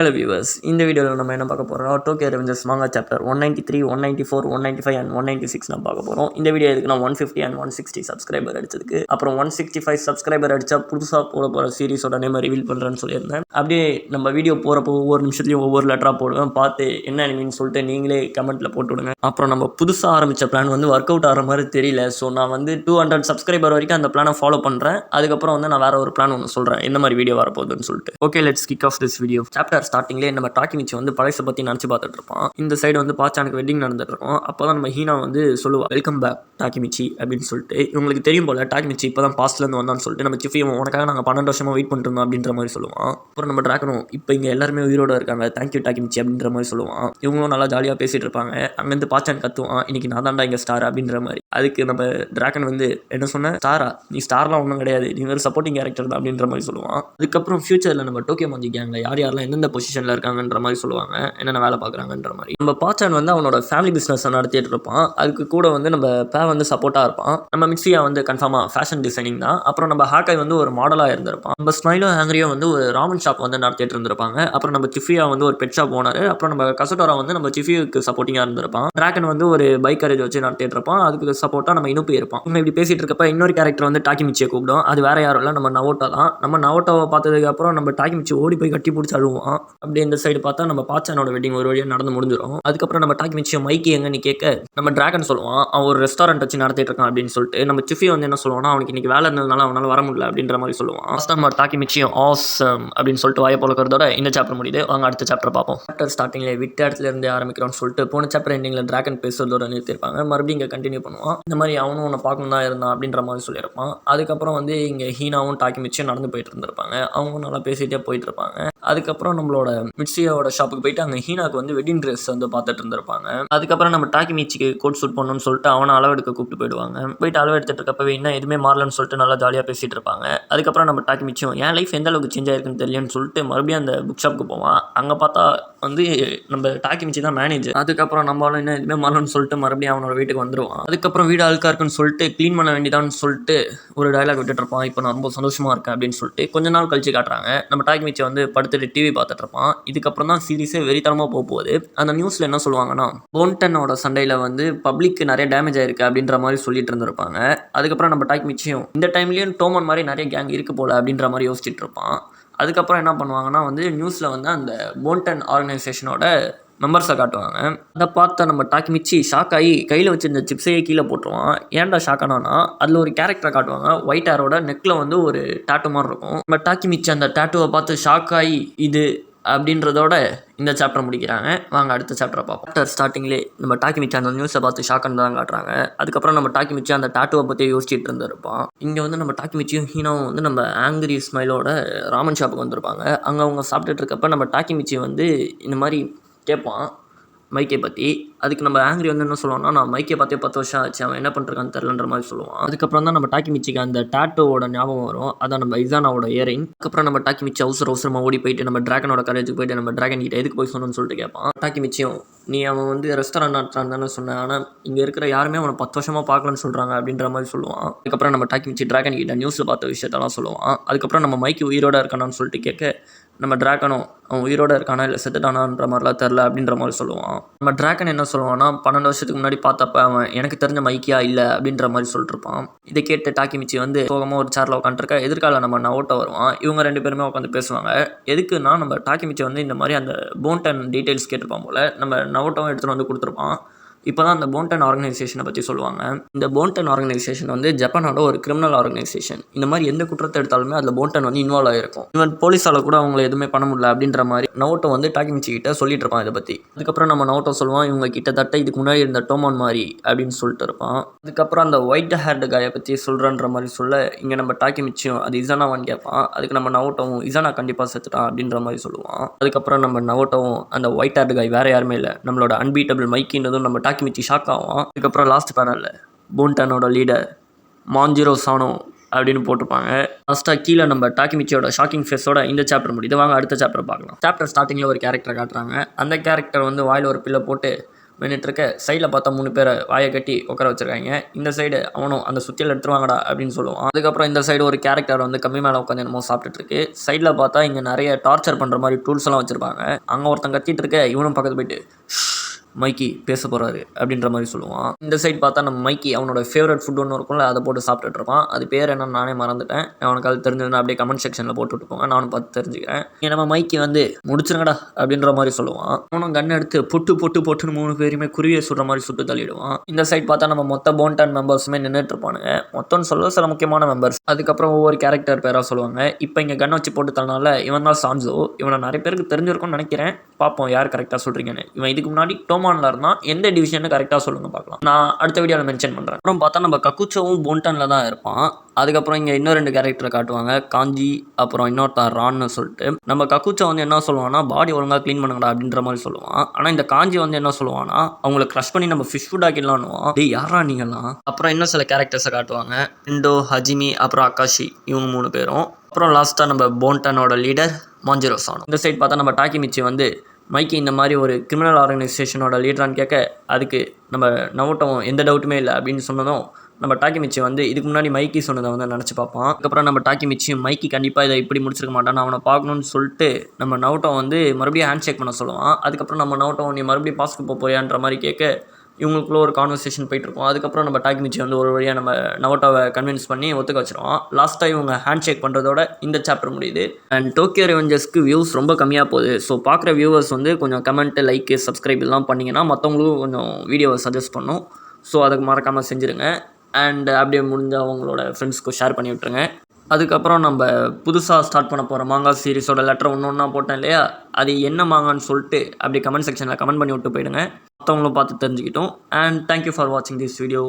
Hello viewers, இந்த வீடியோவில் நம்ம என்ன பார்க்க போகிறோம், டோக்கியோ ரெவெஞ்சர்ஸ் மாங்கா சாப்டர் 193, 194, 195 அண்ட் 196 நம்ம பார்க்க போகிறோம். இந்த வீடியோ எதுக்கு நான் 150 அண்ட் 160 சப்ஸ்கிரைபர் அடிச்சதுக்கு அப்புறம் 165 சப்ஸ்கிரைபர் அடித்தா புதுசாக போகிற சீரிஸோட நேம் ரிவீல் பண்ணுறேன்னு சொல்லியிருந்தேன். அப்படியே நம்ம வீடியோ போகிறப்போ ஒவ்வொரு நிமிஷத்துலையும் ஒவ்வொரு லெட்டராக போடுவேன். பார்த்து என்ன அனிமின்னு சொல்லிட்டு நீங்களே கமெண்ட்டில் போட்டு விடுங்க. அப்புறம் நம்ம புதுசாக ஆரம்பித்த பிளான் வந்து ஒர்க் அவுட் ஆகிற மாதிரி தெரியல. ஸோ நான் வந்து 200 சப்ஸ்கிரைபர் வரைக்கும் அந்த பிளானை ஃபாலோ பண்ணுறேன். அதுக்கப்புறம் வந்து நான் வேறு ஒரு பிளான் ஒன்று சொல்கிறேன், என்ன மாதிரி வீடியோ வரப்போகுதுன்னு சொல்லிட்டு. Okay, let's kick of this video. Chapter ஸ்டார்டிங்லேயே நம்ம டாக்கிமிச்சி வந்து பழசை பற்றி நினச்சி பார்த்துட்டு இருப்போம். இந்த சைடு வந்து பாச்சானுக்கு வெட்டிங் நடந்துட்டு இருக்கோம். அப்போ தான் நம்ம ஹீனா வந்து சொல்லுவா, வெல்கம் பேக் டாக்கிமிச்சி அப்படின்னு சொல்லிட்டு. இவங்களுக்கு தெரியும் போல டாக்கிமிச்சி இப்போ தான் பாஸ்ட்லேருந்து வந்தான்னு சொல்லிட்டு நம்ம சிஃபியும் உனக்காக நாங்கள் 12 வருஷமாக வெயிட் பண்ணிருந்தோம் அப்படின்ற மாதிரி சொல்லுவான். அப்புறம் நம்ம டிராகனும் இப்போ இங்கே எல்லாருமே உயிரோட இருக்காங்க, தேங்க்யூ டாக்கிமிச்சி அப்படின்ற மாதிரி சொல்லுவான். இவங்களும் நல்லா ஜாலியாக பேசிட்டு இருப்பாங்க. அங்கேருந்து பாச்சான் கத்துவான், இன்னைக்கு நான் தான்டா இங்கே ஸ்டார் அப்படின்ற மாதிரி. அதுக்கு நம்ம டிராகன் வந்து என்ன சொன்ன, ஸ்டாரா? நீ ஸ்டார்லாம் ஒன்றும் கிடையாது, நீ ஒரு சப்போர்ட்டிங் கேரக்டர் தான் அப்படின்ற மாதிரி சொல்லுவான். அதுக்கப்புறம் ஃபியூச்சரில் நம்ம டோக்கியோ மாஞ்சி கேங்கில் யாரெல்லாம் எந்தெந்த பொசிஷனில் இருக்காங்கன்ற மாதிரி சொல்லுவாங்க, என்னென்ன வேலை பார்க்குறாங்கன்ற மாதிரி. நம்ம பாச்சான் வந்து அவனோட ஃபேமிலி பிஸ்னஸ் நடத்திட்டு இருப்பான். அதுக்கு கூட வந்து நம்ம பே வந்து சப்போர்ட்டாக இருப்பான். நம்ம மிக்சியா வந்து கன்ஃபார்மாக ஃபேஷன் டிசைனிங் தான். அப்புறம் நம்ம ஹாக்காய் வந்து ஒரு மாடலாக இருந்திருப்பான். நம்ம ஸ்மைலோ ஹேங்கரியோ வந்து ஒரு ராமன் ஷாப் வந்து நடத்திட்டு இருந்திருப்பாங்க. அப்புறம் நம்ம சிஃபியா வந்து ஒரு பெட் ஷாப் ஓனர். அப்புறம் நம்ம கசட்டோரா வந்து நம்ம சிஃபியுக்கு சப்போர்ட்டிங்காக இருந்திருப்பான். டிராகன் வந்து ஒரு பைக் கேரேஜ் வச்சு நடத்திட்டு இருப்பான். அதுக்கு சப்போர்ட்டாக நம்ம இனுப்பு இருப்பான். நம்ம இப்படி பேசிட்டு இருக்கப்ப இன்னொரு கேரக்டர் வந்து டாக்கிமிச்சியை கூப்பிடும். அது வேற யாரும் இல்லை, நம்ம நவோட்டோ தான். நம்ம நவோட்டோவை பார்த்ததுக்கு அப்புறம் நம்ம டாக்கிமிச்சி ஓடி போய் கட்டி பிடிச்சி அழுவான். அப்படியே இந்த சைடு பார்த்தா நம்ம பாச்சானோட வெட்டிங் ஒரு வழியாக நடந்து முடிஞ்சிடும். அதுக்கப்புறம் நம்ம டாக்கிமிச்சியை மைக்கி எங்கன்னு கேட்க நம்ம டிராகன் சொல்லுவான், அவன் ஒரு ரெஸ்டாரண்ட் வச்சு நடத்திட்டு இருக்கான் அப்படின்னு சொல்லிட்டு. நம்ம சிஃபி வந்து என்ன சொல்லுவான்னா, அவனுக்கு இன்னைக்கு வேலை இருந்ததுனால அவனால் வர முடியல அப்படின்ற மாதிரி சொல்லுவான். ஃபர்ஸ்ட் நம்ம டாக்கிமிச்சியும் ஆசம் அப்படின்னு சொல்லிட்டு வாய போலக்கிறதோட இந்த சாப்டர் முடியுது. வாங்க அடுத்த சாப்டர் பார்ப்போம். சாப்டர் ஸ்டார்டிங்ல விட்ட இடத்துல இருந்து ஆரம்பிக்கிறோம்னு சொல்லிட்டு போன சாப்டர் எண்டிங்ல டிராகன் பேசுறதோட நிறுத்திருப்பாங்க. மறுபடியும் இங்கே கண்டினியூ பண்ணுவான். இந்த மாதிரி அவனும் உன்னை பார்க்கணும் தான் இருந்தான் அப்படின்ற மாதிரி சொல்லியிருப்பான். அதுக்கப்புறம் வந்து இங்கே ஹீனாவும் டாக்கிமிச்சியும் நடந்து போயிட்டு இருந்திருப்பாங்க. அவங்க நல்லா பேசிகிட்டே போயிட்டு இருப்பாங்க. அதுக்கப்புறம் நம்மளோட மிட்சியாவோட ஷாப்புக்கு போயிட்டு அங்கே ஹீனாக்கு வந்து வெட்டிங் ட்ரெஸ் வந்து பார்த்துட்டு இருந்திருப்பாங்க. அதுக்கப்புறம் நம்ம டாக்கிமிச்சிக்கு கோட் சூட் பண்ணணும்னு சொல்லிட்டு அவனை அளவெடுக்க கூப்பிட்டு போயிடுவாங்க. போயிட்டு அளவு எடுத்துட்டு இருக்கப்பவே இன்னும் எதுவுமே மாறலன்னு சொல்லிட்டு நல்லா ஜாலியாக பேசிட்டு இருப்பாங்க. அதுக்கப்புறம் நம்ம டாக்கிமிச்சியும் என் லைஃப் எந்த அளவுக்கு சேஞ்ச் ஆயிருக்குன்னு தெரியலன்னு சொல்லிட்டு மறுபடியும் அந்த புக் ஷாப்புக்கு போவான். அங்கே பார்த்தா வந்து நம்ம டாக்கிமிச்சி தான் மேனேஜர். அதுக்கப்புறம் நம்மளால இன்னும் எதுவுமே மாறலன்னு சொல்லிட்டு மறுபடியும் அவனோட வீட்டுக்கு வந்துடுவான். அதுக்கப்புறம் வீடு அழுக்கா இருக்குன்னு சொல்லிட்டு க்ளீன் பண்ண வேண்டியதான்னு சொல்லிட்டு ஒரு டயலாக் விட்டுட்டு இருப்பான். இப்போ நான் ரொம்ப சந்தோஷமா இருக்கேன் அப்படின்னு சொல்லிட்டு கொஞ்ச நாள் கழிச்சு காட்டுறாங்க. நம்ம டாக்கிமிச்சி வந்து படுத்துட்டு டிவி பார்த்துட்டு இருப்பான். இதுக்கப்புறம் தான் சீரிஸே வெறித்தனமாக போகுது. அந்த நியூஸில் என்ன சொல்லுவாங்கன்னா, போன்டனோட சண்டையில் வந்து பப்ளிக்கு நிறைய டேமேஜ் ஆயிருக்கு அப்படின்ற மாதிரி சொல்லிட்டு இருந்திருப்பாங்க. அதுக்கப்புறம் நம்ம டாக்கிமிச்சியும் இந்த டைம்லேயும் டோமன் மாதிரி நிறைய கேங் இருக்கு போல அப்படின்ற மாதிரி யோசிச்சுட்டு இருப்பான். அதுக்கப்புறம் என்ன பண்ணுவாங்கன்னா வந்து நியூஸில் வந்து அந்த போன்டன் ஆர்கனைசேஷனோட மெம்பர்ஸை காட்டுவாங்க. அதை பார்த்தா நம்ம டாக்கிமிச்சி ஷாக் ஆகி கையில் வச்சிருந்த சிப்ஸையே கீழே போட்டுருவான். ஏன்டா ஷாக் ஆனானா, அதில் ஒரு கேரக்டரை காட்டுவாங்க. ஒயிட் ஹேரோட நெக்கில் வந்து ஒரு டேட்டு மாதிரி இருக்கும். நம்ம டாக்கிமிச்சி அந்த டேட்டுவை பார்த்து ஷாக் ஆகி இது அப்படின்றதோட இந்த சாப்டர் முடிக்கிறாங்க. வாங்க அடுத்த சாப்டரை பார்ப்போம். சாப்டர் ஸ்டார்டிங்லேயே நம்ம டாக்கிமிச்சி அந்த நியூஸை பார்த்து ஷாக்குன்னு தான் காட்டுறாங்க. அதுக்கப்புறம் நம்ம டாக்கிமிச்சி அந்த டாட்டுவை பற்றி யோசிச்சுட்டு இருந்திருப்பான். இங்கே வந்து நம்ம டாக்கிமிச்சியும் ஹீனாவும் வந்து நம்ம ஆங்கிரி ஸ்மைலோட ராமன் ஷாப்புக்கு வந்திருப்பாங்க. அங்கே அவங்க சாப்பிட்டுட்டு இருக்கப்ப நம்ம டாக்கிமிச்சி வந்து இந்த மாதிரி கேட்பான் மைக்கை பற்றி. அதுக்கு நம்ம ஆங்கிரி வந்து என்ன சொல்லுவான்னா, நான் மைக்கை பார்த்தே 10 வருஷம் ஆச்சு, அவன் என்ன பண்ணிருக்கான்னு தெரிலன்ற மாதிரி சொல்லுவான். அதுக்கப்புறம் தான் நம்ம டாக்கிமிச்சிக்கு அந்த டாட்டோவோட ஞாபகம் வரும். அதான் நம்ம இசானாவோட இயரிங். அதுக்கப்புறம் நம்ம டாக்கிமிச்சி அவசரமாக ஓடி போயிட்டு நம்ம டிராகனோட காலேஜுக்கு போயிட்டு நம்ம டிராகன் கிட்ட எதுக்கு போய் சொன்னோன்னு சொல்லிட்டு கேட்பான். டாக்கிமிச்சியும் நீ அவன் வந்து ரெஸ்டாரண்ட் நடத்துறான்னு தானே சொன்னேன், ஆனால் இங்கே இருக்கிற யாருமே அவனை 10 வருஷமாக பார்க்கலன்னு சொல்கிறாங்க அப்படின்ற மாதிரி சொல்லுவான். அதுக்கப்புறம் நம்ம டாக்கிமிச்சி டிராகன் கிட்ட நியூஸில் பார்த்த விஷயத்தெல்லாம் சொல்லுவான். அதுக்கப்புறம் நம்ம மைக்கி உயிரோட இருக்கானான்னு சொல்லிட்டு கேட்க நம்ம டிராகனும் அவன் உயிரோட இருக்கானா இல்லை செத்துட்டானான்ற மாதிரிலாம் தெரில அப்படின்ற மாதிரி சொல்லுவான். நம்ம டிராகன் என்ன சொல்லுவான்னா, 12 வருஷத்துக்கு முன்னாடி பார்த்தப்ப அவன் எனக்கு தெரிஞ்ச மைக்கியா இல்லை அப்படின்ற மாதிரி சொல்லிட்டு இருப்பான். இதை கேட்டு டாக்கிமிச்சி வந்து சோகமாக ஒரு சேரில் உட்காந்துருக்க எதிர்கால நம்ம நவோட்டோ வருவான். இவங்க 2 பேருமே உட்காந்து பேசுவாங்க. எதுக்குன்னா நம்ம டாக்கிமிச்சி வந்து இந்த மாதிரி அந்த போன்டன் டீட்டெயில்ஸ் கேட்டிருப்பான் போல். நம்ம நவோட்டோவும் எடுத்துகிட்டு வந்து கொடுத்துருப்பான். இப்போ தான் அந்த போன்டன் ஆர்கனைசேஷனை பற்றி சொல்லுவாங்க. இந்த போன்டன் ஆர்கனைசேஷன் வந்து ஜப்பானோட ஒரு கிரிமினல் ஆர்கனைசேஷன். இந்த மாதிரி எந்த குற்றத்தை எடுத்தாலுமே அதில் போன்டன் வந்து இன்வால்வ் ஆகிருக்கும். இவன் போலீஸால் கூட அவங்களை எதுவுமே பண்ண முடியல அப்படின்ற மாதிரி நவோட்டோ வந்து டாக்கிமிச்சி கிட்ட சொல்லிட்டு இருப்பான் இதை பற்றி. அதுக்கப்புறம் நம்ம நவோட்டோ சொல்லுவான், இவங்க கிட்டத்தட்ட இதுக்கு முன்னாடி இருந்த டோமான் மாதிரி அப்படின்னு சொல்லிட்டு இருப்பான். அதுக்கப்புறம் அந்த ஒயிட் ஹேர்டு காயை பற்றி சொல்கிறன்ற மாதிரி சொல்ல இங்கே நம்ம டாக்கிமிச்சியும் அது இசானாவான்னு கேட்பான். அதுக்கு நம்ம நவோட்டோவும் இசானா கண்டிப்பாக செத்துட்டான் அப்படின்ற மாதிரி சொல்லுவான். அதுக்கப்புறம் நம்ம நவோட்டோவும் அந்த ஒயிட் ஹேர்டு காய் வேறு யாருமே இல்லை, நம்மளோட அன்பீட்டபிள் மைக்கின்றதும் நம்ம டாக்கிமிச்சி ஷாக் ஆகும். அதுக்கப்புறம் லாஸ்ட் பேனலில் போன்டனோட லீடர் மாஞ்சிரோ சானோ அப்படின்னு போட்டிருப்பாங்க. லாஸ்ட்டாக கீழே நம்ம டாக்கிமிச்சியோட ஷாக்கிங் ஃபேஸோட இந்த சாப்டர் முடியுது. வாங்க அடுத்த சாப்டர் பார்க்கலாம். சாப்டர் ஸ்டார்டிங்கில் ஒரு கேரக்டரை காட்டுறாங்க. அந்த கேரக்டர் வந்து வாயில் ஒரு பில்லை போட்டு நின்றுட்டுருக்க சைடில் பார்த்தா 3 பேரை வாயை கட்டி உட்கார வச்சுருக்காங்க. இந்த சைடு அவனும் அந்த சுத்தியில் எடுத்துருவாங்கடா அப்படின்னு சொல்லுவான். அதுக்கப்புறம் இந்த சைடு ஒரு கேரக்டர் வந்து கம்மி மேலே உட்காந்து என்னமோ சாப்பிட்டுட்டு இருக்கு. சைடில் பார்த்தா இங்கே நிறைய டார்ச்சர் பண்ணுற மாதிரி டூல்ஸ் எல்லாம் வச்சுருப்பாங்க. அங்கே ஒருத்தன் கத்திட்டு இருக்க இவனும் பக்கத்து போயிட்டு மைக்கி பேச போகிறாரு அப்படின்ற மாதிரி சொல்லுவான். இந்த சைடு பார்த்தா நம்ம மைக்கி அவனோட ஃபேவரட் ஃபுட் ஒன்று இருக்கும்ல, அதை போட்டு சாப்பிட்டுட்டு இருப்பான். அது பேர் என்னன்னு நானே மறந்துட்டேன். அவனுக்கு அது தெரிஞ்சதுன்னா அப்படியே கமெண்ட் செக்ஷனில் போட்டு விட்டுப்போங்க, நானும் பார்த்து தெரிஞ்சுக்கிறேன். நம்ம மைக்கி வந்து முடிச்சிருங்கடா அப்படின்ற மாதிரி சொல்லுவான். அவனும் கன் எடுத்து பொட்டுன்னு 3 பேருமே குருவியை சுடுற மாதிரி சுட்டு தள்ளிடுவான். இந்த சைடு பார்த்தா நம்ம மொத்த போன்டன் மெம்பர்ஸுமே நின்றுட்டு இருப்பானுங்க. மொத்தம்னு சொல்ல சில முக்கியமான மெம்பர்ஸ். அதுக்கப்புறம் ஒவ்வொரு கேரக்டர் பேராக சொல்லுவாங்க. இப்போ இங்கே கன் வச்சு போட்டு தரனால இவன் தான் சான்சோ. இவனை நிறைய பேருக்கு தெரிஞ்சிருக்கும்னு நினைக்கிறேன். பார்ப்போம் யார் கரெக்டாக சொல்கிறீங்கன்னு. இவன் இதுக்கு முன்னாடி டோமான்ல இருந்தால் எந்த டிவிஷன் கரெக்டாக சொல்லுங்க பார்க்கலாம். நான் அடுத்த வீடியோவில் மென்ஷன் பண்ணுறேன். அப்புறம் பார்த்தா நம்ம கக்குச்சோவும் போன்டனில் தான் இருப்பான். அதுக்கப்புறம் இங்கே இன்னும் 2 கேரக்டரை காட்டுவாங்க, காஞ்சி அப்புறம் இன்னொருத்தன் ரான்னு சொல்லிட்டு. நம்ம கக்குச்சோ வந்து என்ன சொல்லுவான்னா பாடி ஒழுங்காக க்ளீன் பண்ணுங்கடா அப்படின்ற மாதிரி சொல்லுவான். ஆனால் இந்த காஞ்சி வந்து என்ன சொல்லுவான்னா அவங்கள க்ரஷ் பண்ணி நம்ம ஃபிஷ் ஃபுட் ஆக்கிடலான்னுவான். டேய் யாரா நீங்களாம். அப்புறம் இன்னும் சில கேரக்டர்ஸை காட்டுவாங்க, இண்டோ, ஹஜிமி அப்புறம் அக்காஷி, இவங்க 3 பேரும். அப்புறம் லாஸ்ட்டாக நம்ம போன்டனோட லீடர் மாஞ்சிரோ சானோ. இந்த சைட் பார்த்தா நம்ம டாக்கிமிச்சி வந்து மைக்கி இந்த மாதிரி ஒரு கிரிமினல் ஆர்கனைசேஷனோட லீடரான்னு கேட்க அதுக்கு நம்ம நவோட்டோம் எந்த டவுட்டுமே இல்லை அப்படின்னு சொன்னதும் நம்ம டாக்கிமிச்சி வந்து இதுக்கு முன்னாடி மைக்கி சொன்னதை வந்து நினச்சி பார்ப்பான். அதுக்கப்புறம் நம்ம டாக்கிமிச்சியும் மைக்கி கண்டிப்பாக இதை இப்படி முடிச்சிருக்க மாட்டான், அவனை பார்க்கணுன்னு சொல்லிட்டு நம்ம நவோட்டோ வந்து மறுபடியும் ஹேண்ட் ஷேக் பண்ண சொல்லுவான். அதுக்கப்புறம் நம்ம நவோட்டோ நீ மறுபடியும் பாஸ்க்கு போறியான்ற மாதிரி கேட்க இவங்களுக்குள்ள ஒரு கான்வர்சேஷன் போயிட்டுருக்கோம். அதுக்கப்புறம் நம்ம டாக்கிமிச்சி வந்து ஒரு வழியாக நம்ம நவோட்டோவை கன்வின்ஸ் பண்ணி ஒத்துக்க வச்சிருவோம். லாஸ்ட்டாக இவங்க ஹேண்ட் ஷேக் பண்ணுறதோட இந்த சாப்டர் முடியுது. அண்ட் டோக்கியோ ரெவெஞ்சர்ஸ்க்கு வியூஸ் ரொம்ப கம்மியாக போகுது. ஸோ பார்க்குற வியூவர்ஸ் வந்து கொஞ்சம் கமெண்ட்டு, லைக்கு, சப்ஸ்கிரைப் எல்லாம் பண்ணிங்கன்னா மற்றவங்களுக்கும் கொஞ்சம் வீடியோவை சஜஸ்ட் பண்ணும். ஸோ அதுக்கு மறக்காமல் செஞ்சுருங்க. அண்ட் அப்படியே முடிஞ்ச அவங்களோட ஃப்ரெண்ட்ஸ்க்கு ஷேர் பண்ணி விட்டுருங்க. அதுக்கப்புறம் நம்ம புதுசாக ஸ்டார்ட் பண்ண போகிற மாங்கா சீரிஸோட லெட்டர் ஒன்று போட்டேன் இல்லையா, அது என்ன மாங்கான்னு சொல்லிட்டு அப்படி கமெண்ட் செக்ஷனில் கமெண்ட் பண்ணி விட்டு போயிடுங்க. மற்றவங்களும் பார்த்து தெரிஞ்சுக்கிட்டோம். அண்ட் தேங்க்யூ ஃபார் வாட்சிங் திஸ் வீடியோ.